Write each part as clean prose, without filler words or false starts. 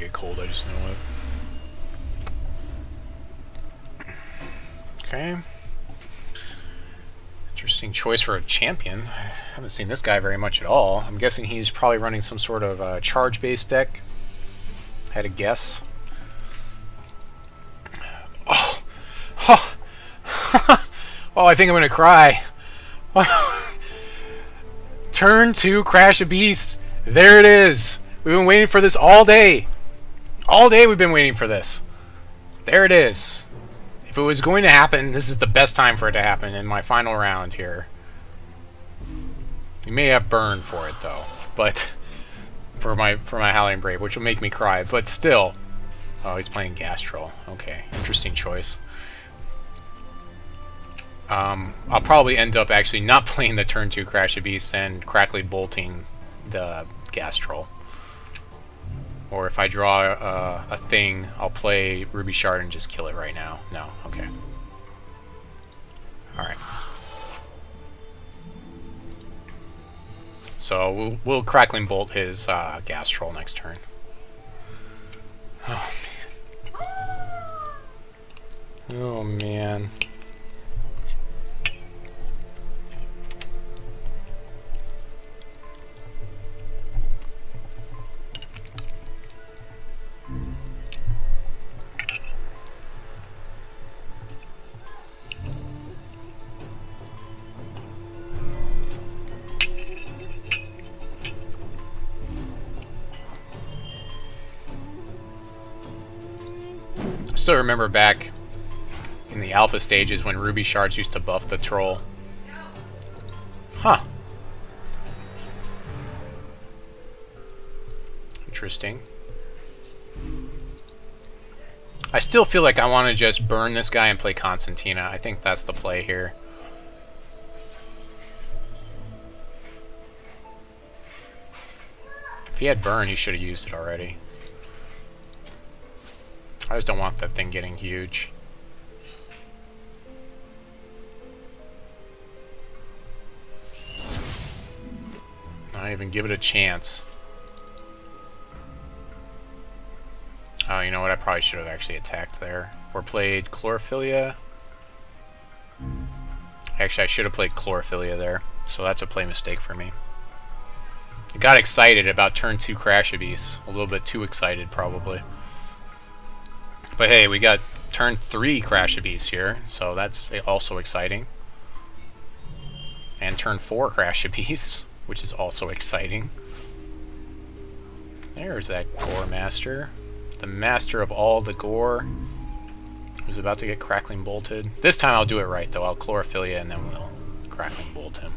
get cold, I just know it. Okay. Interesting choice for a champion. I haven't seen this guy very much at all. I'm guessing he's probably running some sort of charge-based deck. Had a guess. Oh! Oh! Oh, I think I'm gonna cry. Turn 2, Crash a Beast. There it is. We've been waiting for this all day. All day we've been waiting for this. There it is. If it was going to happen, this is the best time for it to happen in my final round here. You may have burned for it though, but for my Howling Brave, which will make me cry, but still. Oh, he's playing Gastral. Okay, interesting choice. I'll probably end up actually not playing the turn 2 Crash a Beast and Crackling Bolting the Gastral. Or if I draw a thing, I'll play Ruby Shard and just kill it right now. No, okay. Alright. So we'll Crackling Bolt his Gastral next turn. Oh man. Oh man. I still remember back in the alpha stages when Ruby Shards used to buff the troll. Huh. Interesting. I still feel like I want to just burn this guy and play Constantina. I think that's the play here. If he had burn, he should have used it already. I just don't want that thing getting huge. Not even give it a chance. Oh, you know what? I probably should have actually attacked there. Or played Chlorophylia. Actually, I should have played Chlorophylia there. So that's a play mistake for me. I got excited about turn 2 Crash a Beast. A little bit too excited, probably. But hey, we got turn 3 Crash a Beast here, so that's also exciting. And turn 4 Crash a Beast, which is also exciting. There's that Warmaster. The master of all the gore. Who's about to get Crackling Bolted. This time I'll do it right, though. I'll Chlorophylia and then we'll Crackling Bolt him.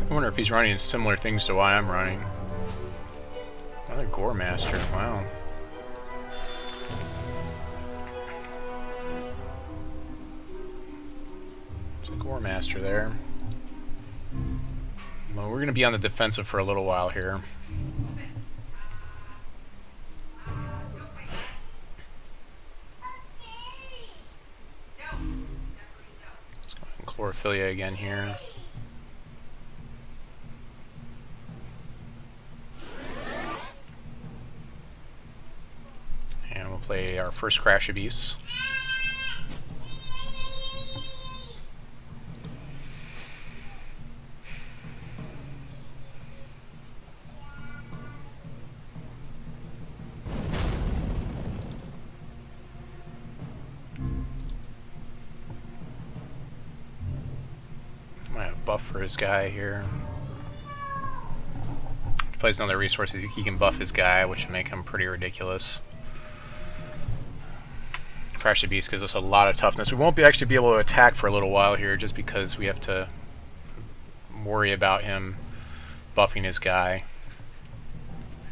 I wonder if he's running similar things to what I'm running. Another Warmaster, wow. It's a Warmaster there. Well, we're going to be on the defensive for a little while here. Let's go ahead and Chlorophylia again here. Play our first Crash a Beast. Might have a buff for his guy here. If he plays another resource, he can buff his guy, which would make him pretty ridiculous. Crash the Beast gives us a lot of toughness. We won't actually be able to attack for a little while here just because we have to worry about him buffing his guy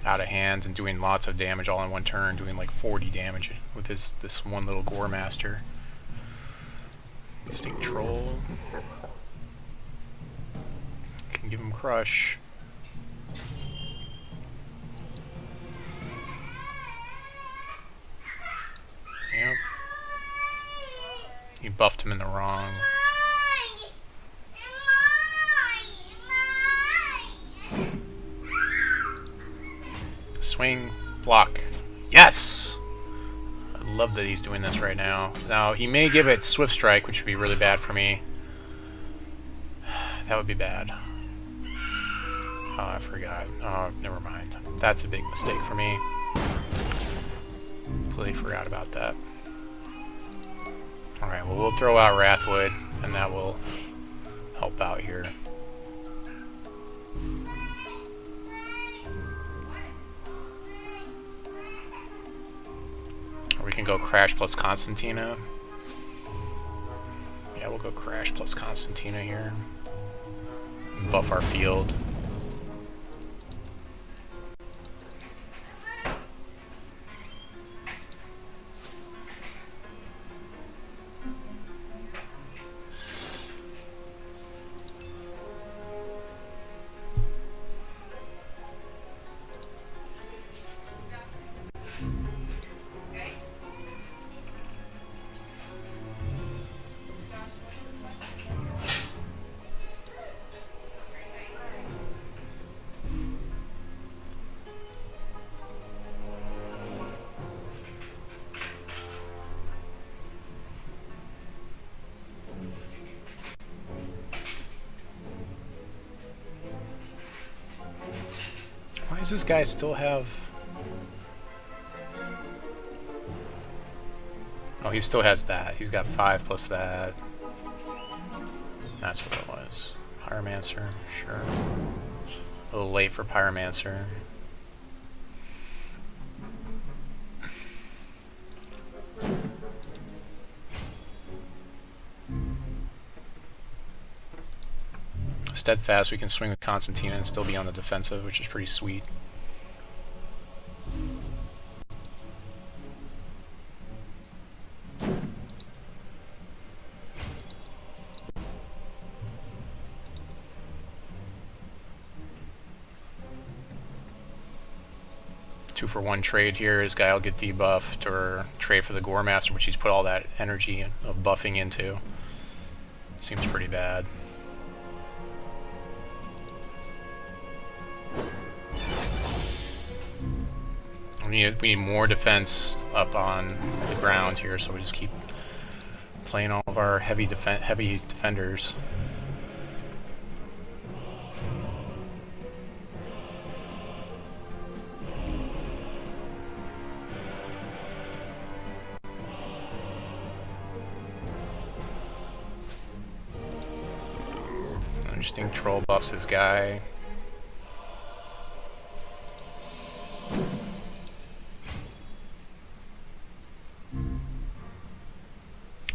out of hand and doing lots of damage all in one turn, doing like 40 damage with this one little Warmaster. Instinct Troll. Can give him Crush. Yep. You buffed him in the wrong. Swing, block. Yes! I love that he's doing this right now. Now, he may give it Swift Strike, which would be really bad for me. That would be bad. Oh, I forgot. Oh, never mind. That's a big mistake for me. Completely forgot about that. Alright, well, we'll throw out Wrathwood, and that will help out here. Or we can go Crash plus Constantina. Yeah, we'll go Crash plus Constantina here. Buff our field. Why does this guy still have... Oh, he still has that. He's got 5 plus that. That's what it was. Pyromancer, sure. A little late for Pyromancer. Steadfast, we can swing with Constantina and still be on the defensive, which is pretty sweet. Two for one trade here. His guy will get debuffed, or trade for the Warmaster, which he's put all that energy of buffing into. Seems pretty bad. We need more defense up on the ground here, so we just keep playing all of our heavy defenders. Interesting troll buffs his guy.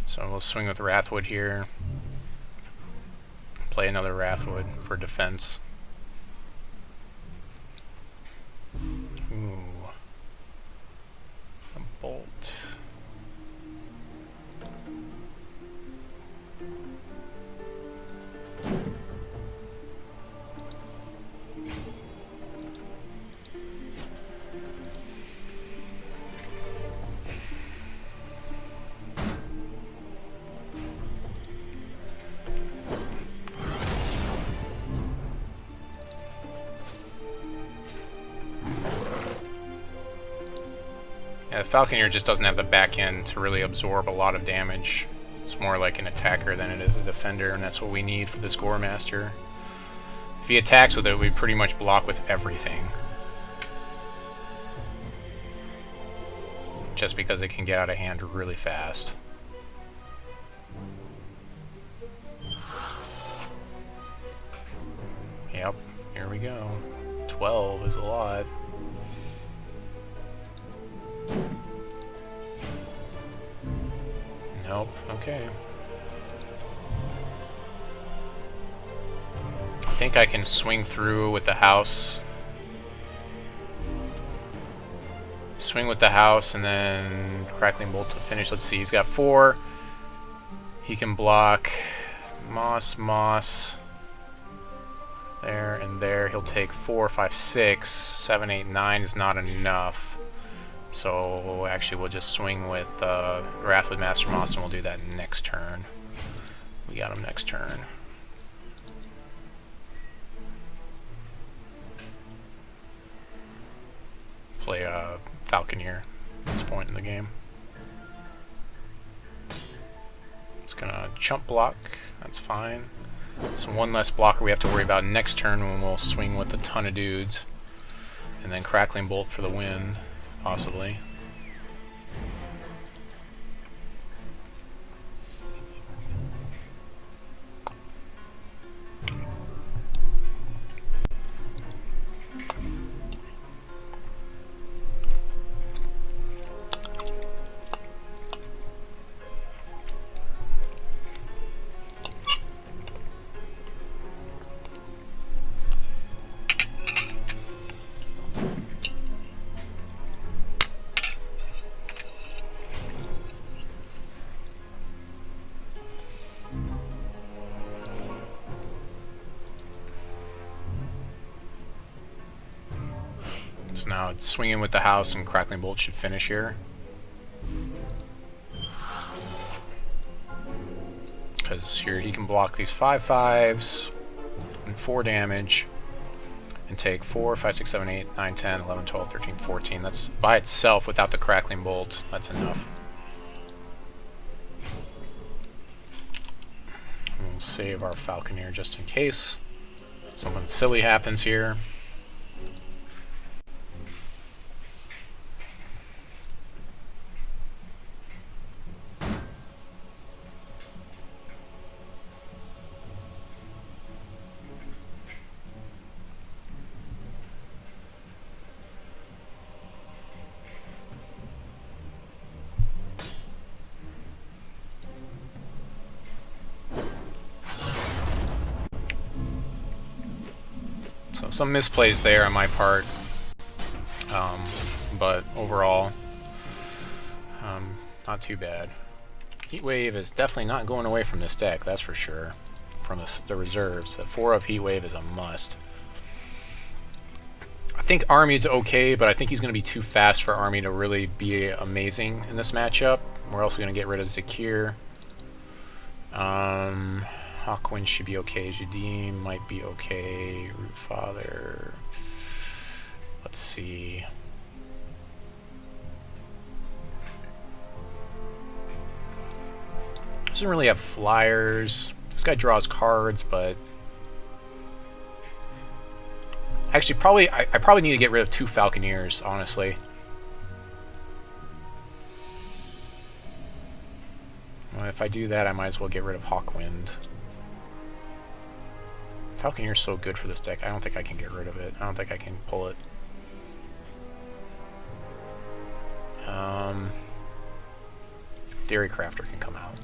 So we'll swing with Wrathwood here. Play another Wrathwood for defense. Ooh. A bolt. Yeah, the Falconeer just doesn't have the back end to really absorb a lot of damage. It's more like an attacker than it is a defender, and that's what we need for this Warmaster. If he attacks with it, we pretty much block with everything. Just because it can get out of hand really fast. Yep, here we go. 12 is a lot. Okay. I think I can swing through with the house. Swing with the house and then Crackling Bolt to finish. Let's see, he's got 4. He can block Moss. There and there. He'll take 4, 5, 6, 7, 8, 9 is not enough. So actually we'll just swing with Wrathwood Master Moss and we'll do that next turn. We got him next turn. Play Falconeer at this point in the game. It's gonna chump block, that's fine. So one less blocker we have to worry about next turn when we'll swing with a ton of dudes. And then Crackling Bolt for the win, possibly. So now it's swinging with the house and Crackling Bolt should finish here. Because here he can block these 5/5s and 4 damage and take 4, 5, 6, 7, 8, 9, 10, 11, 12, 13, 14. That's by itself without the Crackling Bolt. That's enough. We'll save our Falconeer just in case something silly happens here. So some misplays there on my part, but overall, not too bad. Heatwave is definitely not going away from this deck, that's for sure. From the reserves, the 4 of Heatwave is a must. I think Army's okay, but I think he's going to be too fast for Army to really be amazing in this matchup. We're also going to get rid of Zakiir. Hawkwind should be okay. Jadiim might be okay. Rootfather. Let's see. Doesn't really have flyers. This guy draws cards, but actually, I probably need to get rid of 2 Falconeers, honestly. Well, if I do that, I might as well get rid of Hawkwind. Falconeer's so good for this deck. I don't think I can get rid of it. I don't think I can pull it. Theorycrafter can come out.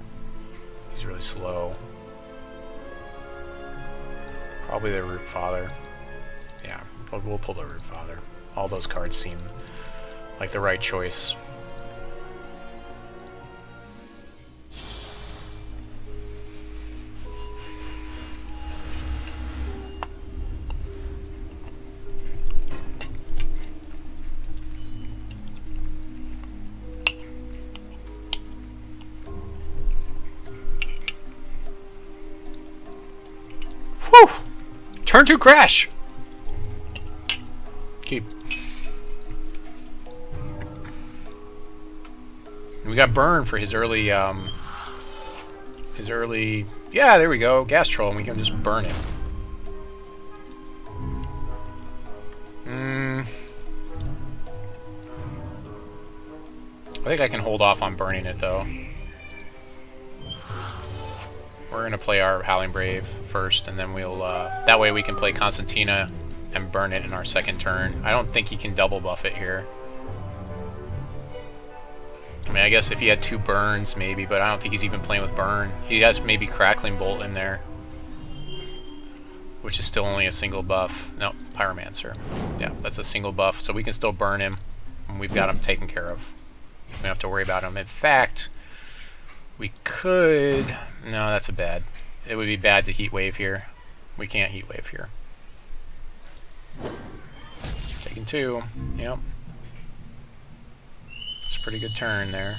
He's really slow. Probably the Rootfather. Yeah, we'll pull the Rootfather. All those cards seem like the right choice. Whew! Turn to crash! Keep. And we got burn for his early, yeah, there we go, gas troll, and we can just burn it. I think I can hold off on burning it, though. We're going to play our Howling Brave first, and then we'll, that way we can play Constantina and burn it in our second turn. I don't think he can double buff it here. I mean, I guess if he had 2 burns, maybe, but I don't think he's even playing with burn. He has maybe Crackling Bolt in there, which is still only a single buff. No, Pyromancer. Yeah, that's a single buff, so we can still burn him, and we've got him taken care of. We don't have to worry about him. In fact, we could... No, that's a bad. It would be bad to Heatwave here. We can't Heatwave here. Taking 2. Yep. It's a pretty good turn there.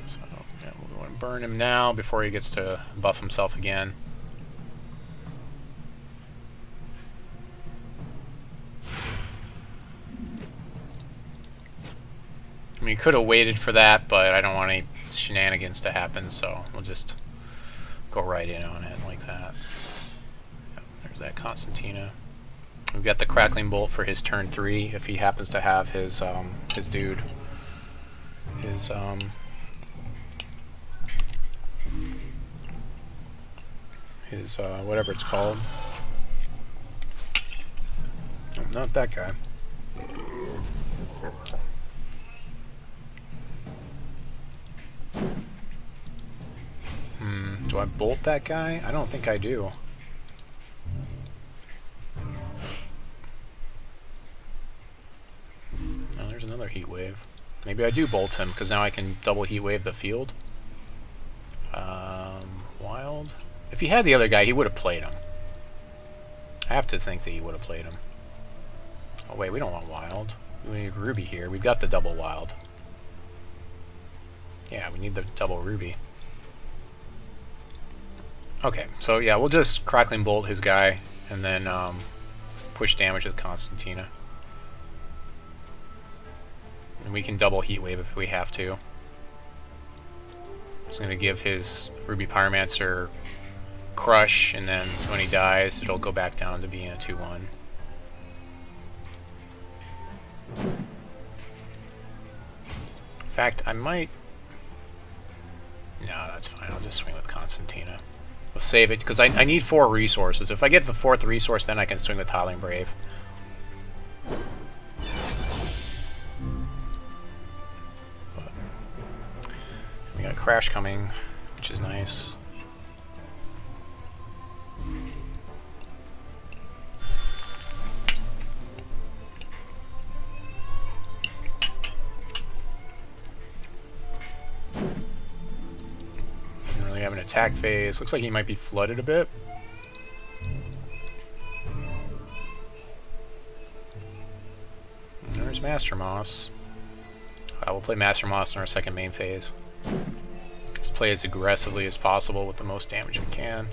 So, yeah, we're going to burn him now before he gets to buff himself again. I mean, you could have waited for that, but I don't want any shenanigans to happen, so we'll just go right in on it like that. Yep, there's that Constantina. We've got the Crackling Bolt for his turn 3 if he happens to have his dude. His whatever it's called. Oh, not that guy. Do I bolt that guy? I don't think I do. Oh, there's another Heatwave. Maybe I do bolt him, because now I can double Heatwave the field. Wild. If he had the other guy, he would have played him. I have to think that he would have played him. Oh wait, we don't want Wild. We need Ruby here. We've got the double Wild. Yeah, we need the double Ruby. Okay, so yeah, we'll just Crackling Bolt his guy, and then push damage with Constantina. And we can double Heatwave if we have to. It's going to give his Ruby Pyromancer Crush, and then when he dies, it'll go back down to being a 2-1. In fact, I might... No, that's fine. I'll just swing with Constantina. We'll save it, because I need 4 resources. If I get the 4th resource, then I can swing with Howling Brave. But we got Crash coming, which is nice. Have an attack phase. Looks like he might be flooded a bit. And there's Master Moss. We'll play Master Moss in our second main phase. Just play as aggressively as possible with the most damage we can.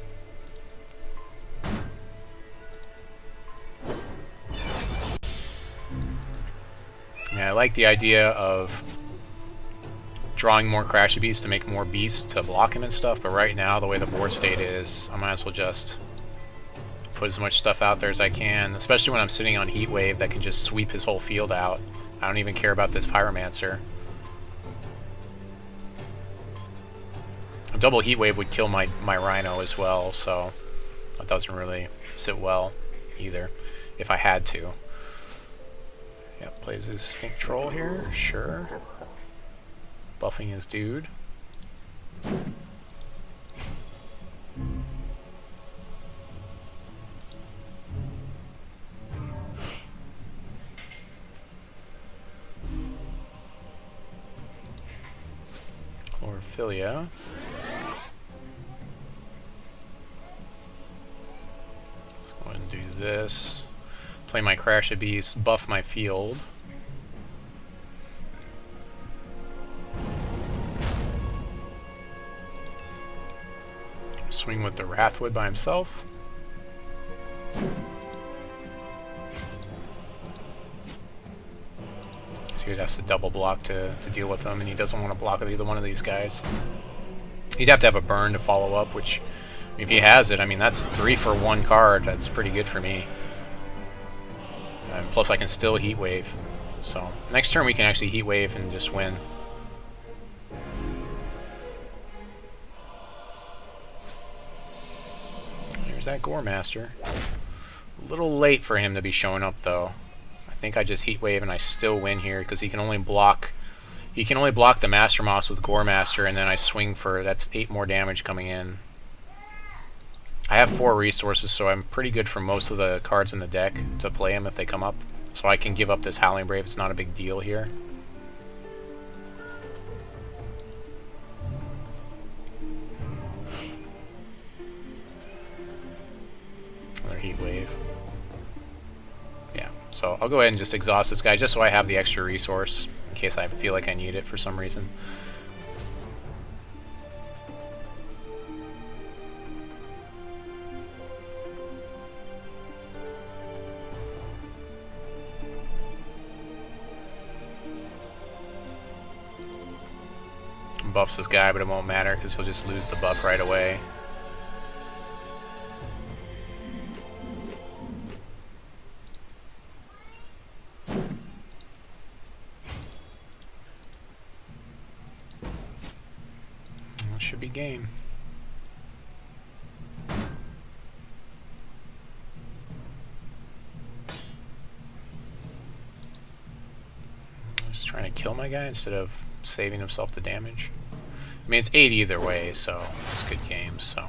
Yeah, I like the idea of drawing more Crashy Beasts to make more beasts to block him and stuff, but right now, the way the board state is, I might as well just put as much stuff out there as I can, especially when I'm sitting on Heatwave that can just sweep his whole field out. I don't even care about this Pyromancer. A double Heatwave would kill my Rhino as well, so that doesn't really sit well either, if I had to. Yep, plays his Stink Troll here, sure. Buffing his dude. Chlorophylia. Let's go ahead and do this. Play my Crash Beast, buff my field. Swing with the Wrathwood by himself. So he has to double block to deal with them, and he doesn't want to block with either one of these guys. He'd have to have a burn to follow up, which, if he has it, I mean, that's 3 for 1 card. That's pretty good for me. And plus, I can still Heatwave. So, next turn we can actually Heatwave and just win. There's that Warmaster. A little late for him to be showing up, though. I think I just Heatwave and I still win here because he can only block. He can only block the Master Moss with Warmaster, and then I swing for that's 8 more damage coming in. I have 4 resources, so I'm pretty good for most of the cards in the deck to play them if they come up. So I can give up this Howling Brave. It's not a big deal here. Another Heatwave. Yeah, so I'll go ahead and just exhaust this guy just so I have the extra resource in case I feel like I need it for some reason. Buffs this guy, but it won't matter because he'll just lose the buff right away. That should be game. Just trying to kill my guy instead of saving himself the damage. I mean, it's 8 either way, so it's good games. So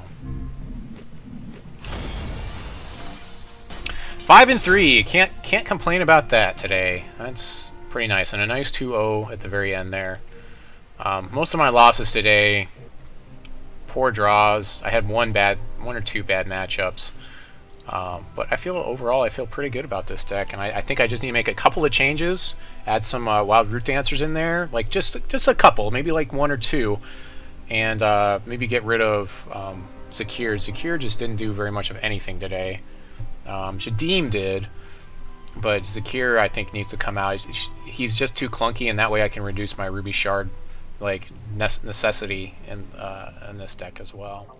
5 and 3, can't complain about that today. That's pretty nice, and a nice 2-0 at the very end there. Most of my losses today, poor draws. I had one or two bad matchups, but I feel overall I feel pretty good about this deck, and I think I just need to make a couple of changes. Add some Wild Root Dancers in there, like just a couple, maybe like 1 or 2. And maybe get rid of Zakiir. Zakiir just didn't do very much of anything today. Jadiim did, but Zakiir I think needs to come out. He's just too clunky, and that way I can reduce my Ruby Shard like necessity in this deck as well.